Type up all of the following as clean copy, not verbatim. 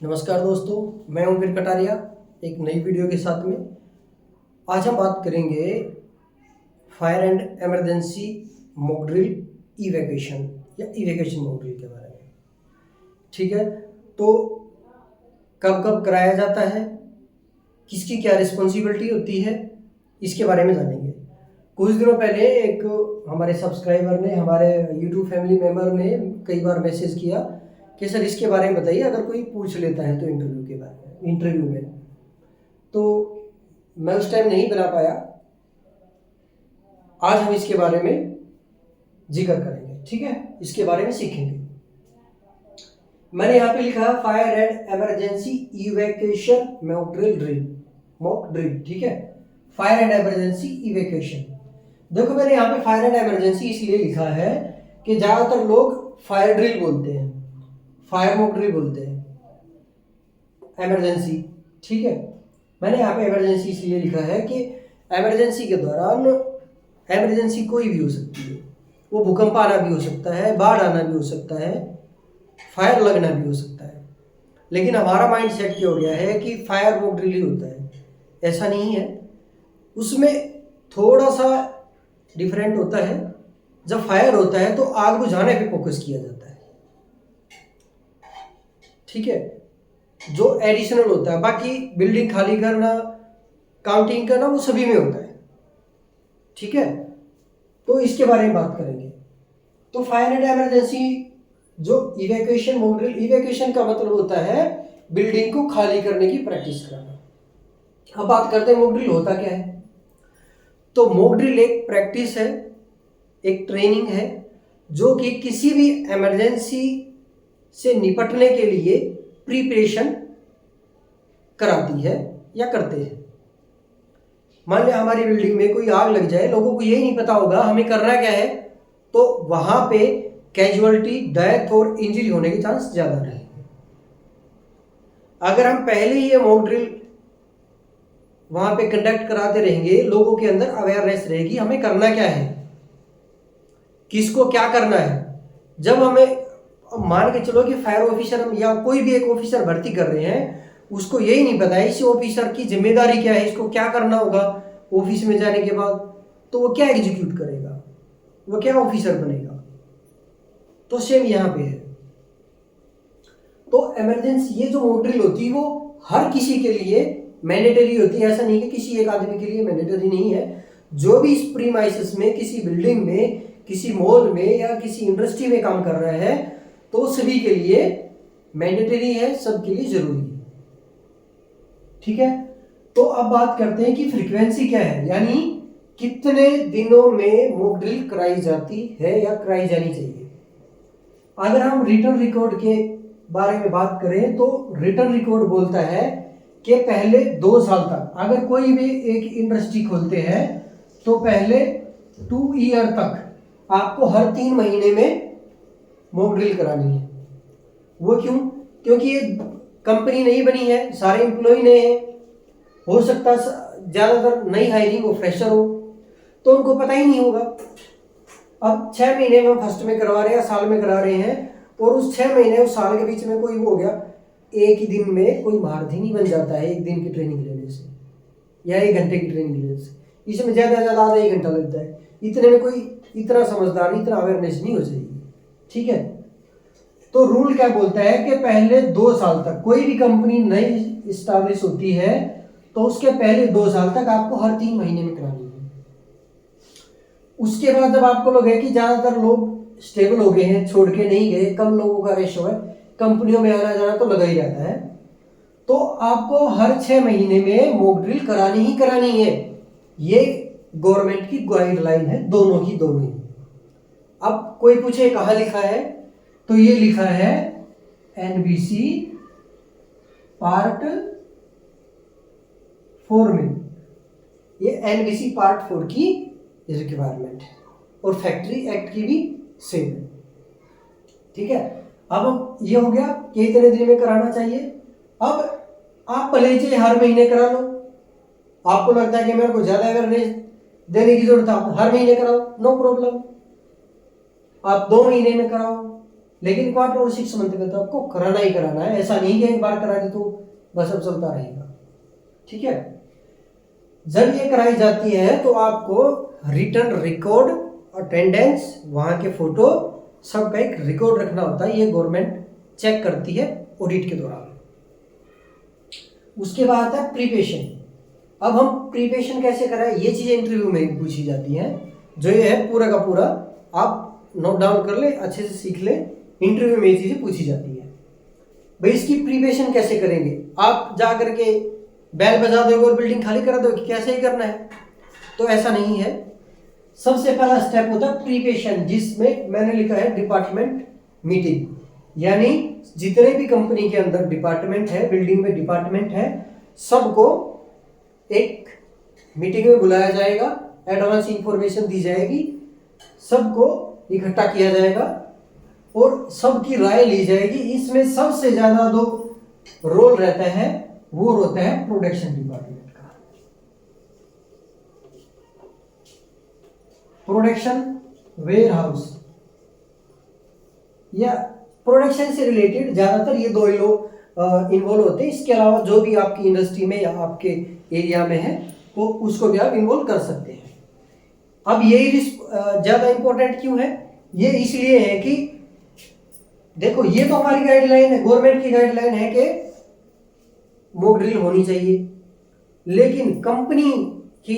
नमस्कार दोस्तों, मैं हूं वीर कटारिया एक नई वीडियो के साथ में। आज हम बात करेंगे fire and emergency mock drill evacuation या इवैक्यूएशन मॉक ड्रिल के बारे में। ठीक है, तो कब कब कराया जाता है, किसकी क्या रिस्पॉन्सिबिलिटी होती है, इसके बारे में जानेंगे। कुछ दिनों पहले एक हमारे सब्सक्राइबर ने, हमारे यूट्यूब फैमिली मेम्बर ने कई बार मैसेज किया कि सर इसके बारे में बताइए, अगर कोई पूछ लेता है तो इंटरव्यू के बारे में, इंटरव्यू में। तो मैं उस टाइम नहीं बना पाया। आज हम इसके बारे में जिक्र करेंगे, ठीक है, इसके बारे में सीखेंगे। मैंने यहाँ पे लिखा है fire and emergency evacuation mock drill, ठीक है, फायर एंड इमरजेंसी इवैक्यूएशन। देखो मैंने यहाँ पे फायर एंड इमरजेंसी इसलिए लिखा है कि ज्यादातर लोग फायर ड्रिल बोलते हैं, फायर मॉक ड्रिल बोलते हैं, इमरजेंसी। ठीक है, मैंने यहाँ पे इमरजेंसी इसलिए लिखा है कि इमरजेंसी के दौरान इमरजेंसी कोई भी हो सकती है। वो भूकंप आना भी हो सकता है, बाढ़ आना भी हो सकता है, फायर लगना भी हो सकता है। लेकिन हमारा माइंड सेट क्या हो गया है कि फायर मॉक ड्रिल ही होता है। ऐसा नहीं है, उसमें थोड़ा सा डिफरेंट होता है। जब फायर होता है तो आग बुझाने पे फोकस किया जाता है, ठीक है, जो एडिशनल होता है। बाकी बिल्डिंग खाली करना, काउंटिंग करना, वो सभी में होता है, ठीक है। तो इसके बारे में बात करेंगे। तो फायर एंड इमरजेंसी जो इवैक्यूएशन मॉक ड्रिल, इवैक्यूएशन का मतलब होता है बिल्डिंग को खाली करने की प्रैक्टिस करना। अब बात करते हैं मॉक ड्रिल होता क्या है। तो मॉक ड्रिल एक प्रैक्टिस है, एक ट्रेनिंग है, जो कि किसी भी इमरजेंसी से निपटने के लिए प्रिपरेशन कराती है या करते हैं। मान लिया हमारी बिल्डिंग में कोई आग लग जाए, लोगों को यही नहीं पता होगा हमें करना क्या है, तो वहां पे कैजुअलिटी, डेथ और इंजरी होने के चांस ज्यादा रहेंगे। अगर हम पहले ही ये मॉक ड्रिल वहां पे कंडक्ट कराते रहेंगे, लोगों के अंदर अवेयरनेस रहेगी हमें करना क्या है, किसको क्या करना है। जब हमें मान के चलो कि फायर ऑफिसर या कोई भी एक ऑफिसर भर्ती कर रहे हैं, उसको यही नहीं पता है इस ऑफिसर की जिम्मेदारी क्या है, इसको क्या करना होगा ऑफिस में जाने के बाद, तो वो क्या एग्जीक्यूट करेगा, वो क्या ऑफिसर बनेगा। तो सेम यहां पे है। तो इमरजेंसी ये जो मॉक ड्रिल होती है वो हर किसी के लिए मैंडेटरी होती है। ऐसा नहीं कि किसी एक आदमी के लिए मैंडेटरी नहीं है। जो भी इस प्रीमाइसेस में, किसी बिल्डिंग में, किसी मॉल में या किसी इंडस्ट्री में काम कर रहा है, तो सभी के लिए मैंडेटरी है, सबके लिए जरूरी है, ठीक है। तो अब बात करते हैं कि फ्रीक्वेंसी क्या है, यानी कितने दिनों में मॉक ड्रिल कराई जाती है या कराई जानी चाहिए। अगर हम रिटर्न रिकॉर्ड के बारे में बात करें तो रिटर्न रिकॉर्ड बोलता है कि पहले 2 साल तक, अगर कोई भी एक इंडस्ट्री खोलते हैं तो पहले 2 ईयर तक आपको हर 3 महीने में मॉक ड्रिल करानी है। वो क्यों? क्योंकि ये कंपनी नहीं बनी है, सारे एम्प्लॉय नए हैं, हो सकता है ज्यादातर नई हायरिंग हो, फ्रेशर हो, तो उनको पता ही नहीं होगा। अब 6 महीने में हम फर्स्ट में करवा रहे हैं, साल में करा रहे हैं, और उस 6 महीने उस साल के बीच में कोई वो हो गया, एक ही दिन में कोई महारथी नहीं बन जाता है। एक दिन की ट्रेनिंग लेने से या 1 घंटे की ट्रेनिंग लेने से, इसमें ज्यादा से ज्यादा आधा 1 घंटा लगता है। इतने में कोई इतना समझदार, इतना अवेयरनेस नहीं हो जाएगी, ठीक है। तो रूल क्या बोलता है कि पहले 2 साल तक, कोई भी कंपनी नई स्टैब्लिश होती है तो उसके पहले 2 साल तक आपको हर 3 महीने में करानी है। उसके बाद जब आपको लगे कि ज्यादातर लोग स्टेबल हो गए हैं, छोड़ के नहीं गए, कम लोगों का रेशो है, कंपनियों में आना जाना तो लगा ही रहता है, तो आपको हर 6 महीने में मॉक ड्रिल करानी ही करानी है। ये गवर्नमेंट की गाइडलाइन है, दोनों की दोनों ही। अब कोई पूछे कहाँ लिखा है, तो ये लिखा है एनबीसी पार्ट 4 में। ये एनबीसी पार्ट 4 की रिक्वायरमेंट है और फैक्ट्री एक्ट की भी सेम है, ठीक है। अब ये हो गया कि इतने दिन में कराना चाहिए। अब आप भले से हर महीने करा लो, आपको लगता है कि मेरे को ज्यादा अवेयरनेस देने की जरूरत है, हर महीने कराओ, नो प्रॉब्लम। आप 2 महीने में कराओ, लेकिन क्वार्टर और 6 मंथ में तो आपको कराना ही कराना है, ऐसा नहीं कि एक बार करा दी तो बस अब चलता रहेगा। ठीक है, जब ये कराई जाती है तो आपको रिटर्न रिकॉर्ड, अटेंडेंस, वहां के फोटो सबका एक रिकॉर्ड रखना होता है। ये गवर्नमेंट चेक करती है ऑडिट के दौरान। उसके बाद आता है प्रिपरेशन। अब हम प्रिपरेशन कैसे कराएं, ये चीजें इंटरव्यू में पूछी जाती हैं। जो ये है पूरा का पूरा आप नोट डाउन कर ले, अच्छे से सीख ले, इंटरव्यू में ये चीजें पूछी जाती है। भाई इसकी प्रिपरेशन कैसे करेंगे, आप जा करके बैल बजा दोगे और बिल्डिंग खाली करा दोगे, कैसे ही करना है, तो ऐसा नहीं है। सबसे पहला स्टेप होता है प्रिपरेशन, जिसमें मैंने लिखा है डिपार्टमेंट मीटिंग, यानी जितने भी कंपनी के अंदर डिपार्टमेंट है, बिल्डिंग में डिपार्टमेंट है, सबको एक मीटिंग में बुलाया जाएगा, एडवांस इंफॉर्मेशन दी जाएगी, सबको इकट्ठा किया जाएगा और सबकी राय ली जाएगी। इसमें सबसे ज्यादा जो रोल रहता है वो होता है प्रोडक्शन डिपार्टमेंट का। प्रोडक्शन वेयर हाउस या प्रोडक्शन से रिलेटेड ज्यादातर ये दो ही लोग इन्वॉल्व होते हैं। इसके अलावा जो भी आपकी इंडस्ट्री में या आपके एरिया में है तो उसको भी आप इन्वॉल्व कर सकते हैं। अब यही ज्यादा इंपॉर्टेंट क्यों है, ये इसलिए है कि देखो ये तो हमारी गाइडलाइन है, गवर्नमेंट की गाइडलाइन है कि मॉक ड्रिल होनी चाहिए, लेकिन कंपनी की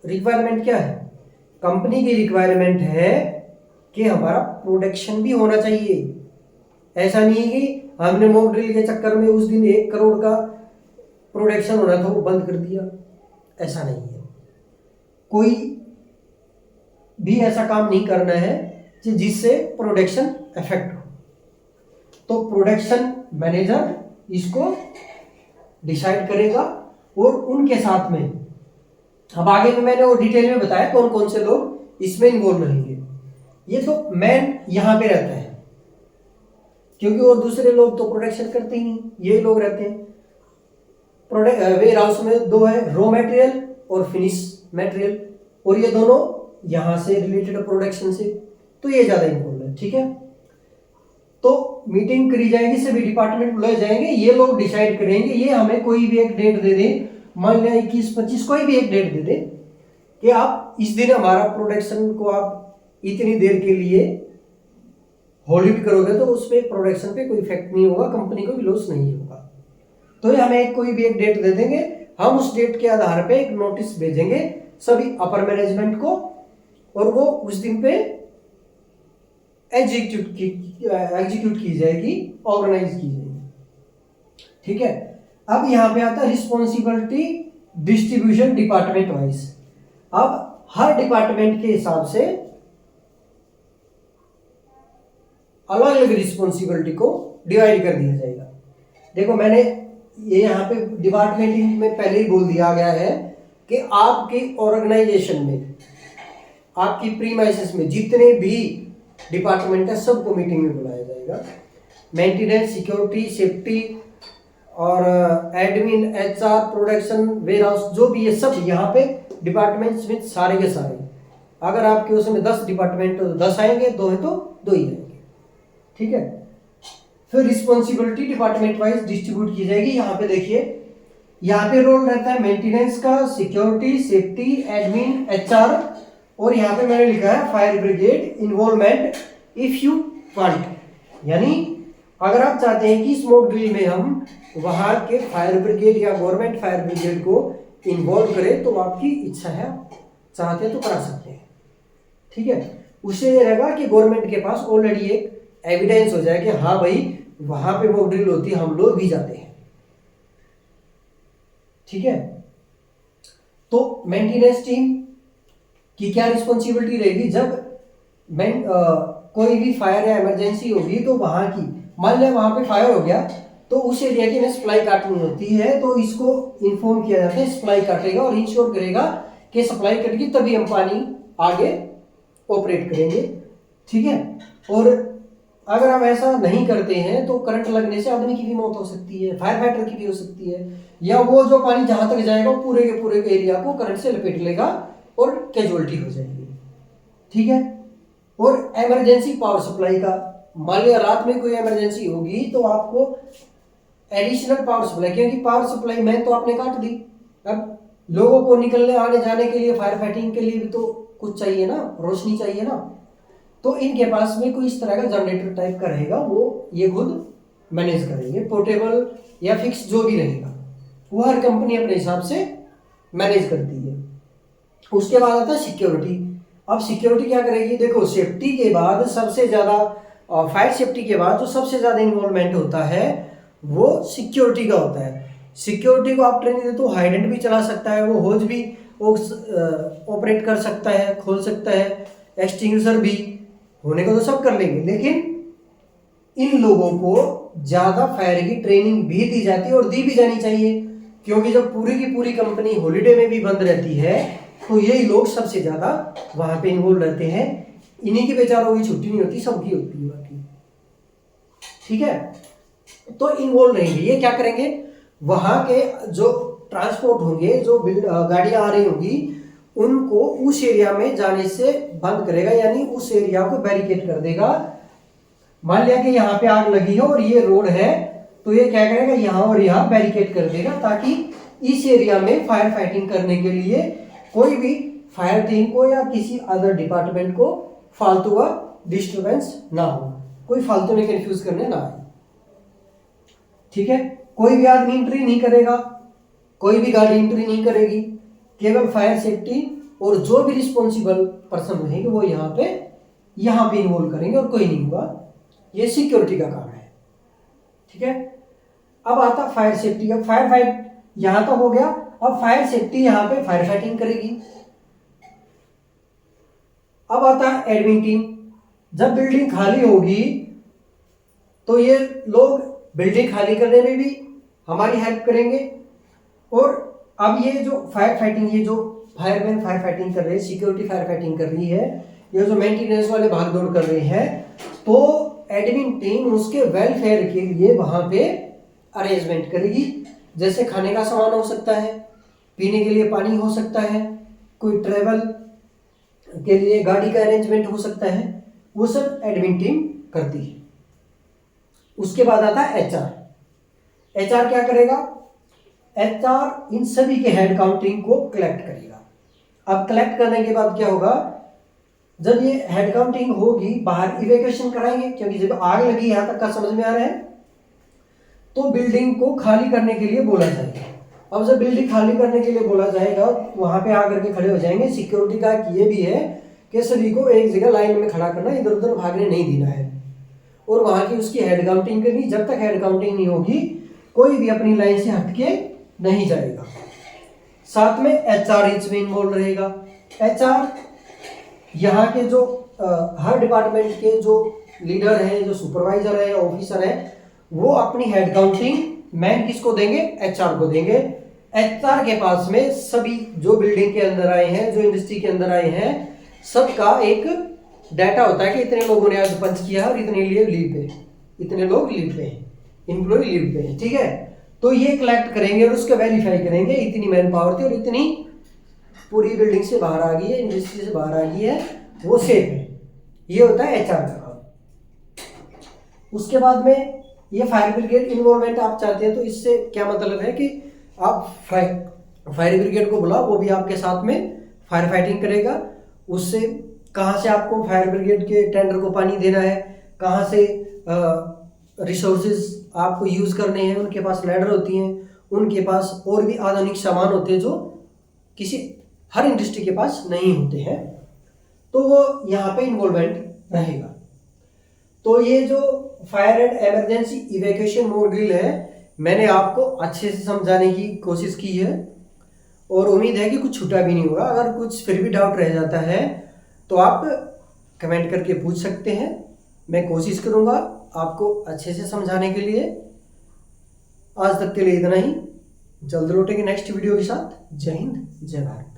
रिक्वायरमेंट क्या है, कंपनी की रिक्वायरमेंट है कि हमारा प्रोडक्शन भी होना चाहिए। ऐसा नहीं है कि हमने मॉक ड्रिल के चक्कर में उस दिन 1 करोड़ का प्रोडक्शन होना था वो बंद कर दिया, ऐसा नहीं है। कोई भी ऐसा काम नहीं करना है जिससे प्रोडक्शन इफेक्ट हो। तो प्रोडक्शन मैनेजर इसको डिसाइड करेगा और उनके साथ में अब आगे में मैंने वो डिटेल में बताया कौन कौन से लोग इसमें इन्वॉल्व रहेंगे। ये तो मैन यहाँ पे रहता है, क्योंकि और दूसरे लोग तो प्रोडक्शन करते ही नहीं, ये लोग रहते हैं। प्रोडक्ट वेयर हाउस में दो है, रॉ मटेरियल और फिनिश मटेरियल, और ये दोनों यहाँ से रिलेटेड प्रोडक्शन से, तो ये ज्यादा इम्पोर्टेंट है। ठीक है, तो मीटिंग करी जाएगी, सभी डिपार्टमेंट बुलाए जाएंगे, ये लोग डिसाइड करेंगे। ये हमें कोई भी एक डेट दे दे, मान लिया 21-25, कोई भी एक डेट दे दे कि आप इस दिन हमारा प्रोडक्शन को आप इतनी देर के लिए होल्ड भी करोगे तो उस पर प्रोडक्शन पे कोई इफेक्ट नहीं होगा, कंपनी को भी लॉस नहीं होगा। तो ये हमें कोई भी एक डेट दे देंगे, हम उस डेट के आधार पे एक नोटिस भेजेंगे सभी अपर मैनेजमेंट को, और वो उस दिन पे एग्जीक्यूट की जाएगी, ऑर्गेनाइज की जाएगी। ठीक है, अब यहां पे आता है रिस्पॉन्सिबिलिटी डिस्ट्रीब्यूशन डिपार्टमेंट वाइज। अब हर डिपार्टमेंट के हिसाब से अलग अलग रिस्पॉन्सिबिलिटी को डिवाइड कर दिया जाएगा। देखो मैंने ये यहाँ पे डिपार्टमेंट में पहले ही बोल दिया गया है कि आपकी ऑर्गेनाइजेशन में, आपकी प्रीमाइसेस में जितने भी डिपार्टमेंट है सबको मीटिंग में बुलाया जाएगा। मेंटेनेंस, सिक्योरिटी, सेफ्टी और एडमिन, एचआर, प्रोडक्शन, वेयरहाउस, जो भी है सब यहाँ पे डिपार्टमेंट्स में सारे के सारे। अगर आपके उसमें 10 डिपार्टमेंट तो 10 आएंगे, 2 है तो 2 ही आएंगे। ठीक है, फिर रिस्पॉन्सिबिलिटी डिपार्टमेंट वाइज डिस्ट्रीब्यूट की जाएगी। यहाँ पे देखिए, यहाँ पे रोल रहता है मेंटेनेंस का, सिक्योरिटी, सेफ्टी, एडमिन, एचआर, और यहाँ पे मैंने लिखा है fire brigade involvement if you want, यानी अगर आप चाहते हैं कि इस मॉक ड्रिल में हम वहां के फायर ब्रिगेड या गवर्नमेंट फायर ब्रिगेड को इन्वॉल्व करें तो आपकी इच्छा है, चाहते हैं तो करा सकते हैं। ठीक है, उससे ये रहेगा कि गवर्नमेंट के पास ऑलरेडी एक एविडेंस हो जाए कि हाँ भाई वहां पे मॉक ड्रिल होती है, हम लोग भी जाते हैं। ठीक है, तो मेंटेनेंस टीम की क्या रिस्पॉन्सिबिलिटी रहेगी, जब कोई भी फायर या इमरजेंसी होगी तो वहां की, मान लिया वहां पे फायर हो गया तो उस एरिया की सप्लाई काटनी होती है, तो इसको इन्फॉर्म किया जाता है, सप्लाई काटेगा और इंश्योर करेगा कि सप्लाई कटेगी तभी हम पानी आगे ऑपरेट करेंगे। ठीक है, और अगर हम ऐसा नहीं करते हैं तो करंट लगने से आदमी की भी मौत हो सकती है, फायर फाइटर की भी हो सकती है, या वो जो पानी जहां तक जाएगा वो पूरे के एरिया को करंट से लपेट लेगा और कैजुअलिटी हो जाएगी। ठीक है, और इमरजेंसी पावर सप्लाई का मान लिया रात में कोई इमरजेंसी होगी तो आपको एडिशनल पावर सप्लाई, क्योंकि पावर सप्लाई मैन तो आपने काट दी, अब लोगों को निकलने आने जाने के लिए, फायर फाइटिंग के लिए भी तो कुछ चाहिए ना, रोशनी चाहिए ना। तो इनके पास में कोई इस तरह का जनरेटर टाइप का रहेगा, वो ये खुद मैनेज करेंगे, पोर्टेबल या फिक्स जो भी रहेगा वो हर कंपनी अपने हिसाब से मैनेज करती है। उसके बाद आता है सिक्योरिटी। अब सिक्योरिटी क्या करेगी, देखो सेफ्टी के बाद सबसे ज़्यादा, फायर सेफ्टी के बाद जो सबसे ज़्यादा इन्वॉल्वमेंट होता है वो सिक्योरिटी का होता है। सिक्योरिटी को आप ट्रेनिंग दे तो हाइडेंट भी चला सकता है, वो होज भी ऑपरेट कर सकता है, खोल सकता है, एक्सटिंग्विशर भी, होने को तो सब कर लेंगे, लेकिन इन लोगों को ज़्यादा फायर की ट्रेनिंग भी दी जाती है और दी भी जानी चाहिए, क्योंकि जब पूरी की पूरी कंपनी हॉलीडे में भी बंद रहती है तो यही लोग सबसे ज़्यादा वहाँ पे इन्वॉल्व रहते हैं। इन्हीं की बेचारों की छुट्टी नहीं होती, सबकी होती है बाकी, ठीक है। तो इन्वॉल्व रहेंगे, ये क्या करेंगे, वहाँ के जो ट्रांसपोर्ट होंगे, जो गाड़ियाँ आ रही होंगी, उनको उस एरिया में जाने से बंद करेगा, यानी उस एरिया को बैरिकेड कर देगा। मान लिया कि यहाँ पे आग लगी है और ये रोड है, तो ये क्या करेगा, यहाँ और यहाँ बैरिकेड कर देगा, ताकि इस एरिया में फायर फाइटिंग करने के लिए कोई भी फायर टीम को या किसी अदर डिपार्टमेंट को फालतू का डिस्टर्बेंस ना हो, कोई फालतू में कंफ्यूज करने ना आए, ठीक है। कोई भी आदमी एंट्री नहीं करेगा, कोई भी गाड़ी एंट्री नहीं करेगी, केवल फायर सेफ्टी और जो भी रिस्पॉन्सिबल पर्सन रहेंगे वो यहाँ पे इन्वॉल्व करेंगे और कोई नहीं होगा। ये सिक्योरिटी का काम है, ठीक है। अब आता फायर सेफ्टी का, फायर फाइट यहाँ तो हो गया, अब फायर सेफ्टी यहाँ पे फायर फाइटिंग करेगी। अब आता है एडमिन टीम। जब बिल्डिंग खाली होगी तो ये लोग बिल्डिंग खाली करने में भी हमारी हेल्प करेंगे, और अब ये जो फायर फाइटिंग, ये जो फायरमैन फायर फाइटिंग कर रहे हैं, सिक्योरिटी फायर फाइटिंग कर रही है, ये जो मेंटेनेंस वाले भाग दौड़ कर रहे हैं, तो एडमिन टीम उसके वेलफेयर के लिए वहां पे अरेंजमेंट करेगी। जैसे खाने का सामान हो सकता है, पीने के लिए पानी हो सकता है, कोई ट्रेवल के लिए गाड़ी का अरेंजमेंट हो सकता है, वो सब एडमिन टीम करती है। उसके बाद आता है एचआर। एचआर क्या करेगा, एचआर इन सभी के हेड काउंटिंग को कलेक्ट करेगा। अब कलेक्ट करने के बाद क्या होगा, जब ये हेड काउंटिंग होगी, बाहर इवैक्यूएशन कराएंगे, क्योंकि जब आग लगी, यहां तक का समझ में आ रहा है, तो बिल्डिंग को खाली करने के लिए बोला जाएगा। अब जब बिल्डिंग खाली करने के लिए बोला जाएगा, वहां पे आकर के खड़े हो जाएंगे। सिक्योरिटी का ये भी है कि सभी को एक जगह लाइन में खड़ा करना, इधर उधर भागने नहीं देना है, और वहां की उसकी हेड काउंटिंग करनी। जब तक हेड काउंटिंग नहीं होगी, कोई भी अपनी लाइन से हटके नहीं जाएगा। साथ में एचआर इसमें इन्वॉल्व रहेगा। एचआर यहाँ के जो हर डिपार्टमेंट के जो लीडर हैं, जो सुपरवाइजर है, ऑफिसर है, वो अपनी हेड काउंटिंग मैन किसको देंगे, एचआर को देंगे। एचआर के पास में सभी जो बिल्डिंग के अंदर आए हैं, जो इंडस्ट्री के अंदर आए हैं, सबका एक डाटा होता है कि इतने लोगों ने आज पंच किया और इतने लिए लीव पे, इतने लोग लीव पे हैं, एम्प्लॉय लीव पे हैं, ठीक है। तो ये कलेक्ट करेंगे और उसको वेरीफाई करेंगे, इतनी मैन पावर थी और इतनी पूरी बिल्डिंग से बाहर आ गई है, इंडस्ट्री से बाहर आ गई है, वो सेफ है। ये होता है एचआर का काम। उसके बाद में ये फायर ब्रिगेड इन्वॉल्वमेंट आप चाहते हैं, तो इससे क्या मतलब है कि आप फायर ब्रिगेड को बुलाओ, वो भी आपके साथ में फायर फाइटिंग करेगा। उससे कहाँ से आपको फायर ब्रिगेड के टेंडर को पानी देना है, कहाँ से रिसोर्सेज आपको यूज़ करने हैं, उनके पास लैडर होती हैं, उनके पास और भी आधुनिक सामान होते हैं जो किसी हर इंडस्ट्री के पास नहीं होते हैं, तो वो यहाँ पे इन्वॉल्वमेंट रहेगा। तो ये जो fire and emergency evacuation module है, मैंने आपको अच्छे से समझाने की कोशिश की है, और उम्मीद है कि कुछ छूटा भी नहीं होगा। अगर कुछ फिर भी डाउट रह जाता है तो आप कमेंट करके पूछ सकते हैं, मैं कोशिश करूँगा आपको अच्छे से समझाने के लिए। आज तक के लिए इतना ही, जल्द लौटेंगे नेक्स्ट वीडियो के साथ। जय हिंद, जय भारत।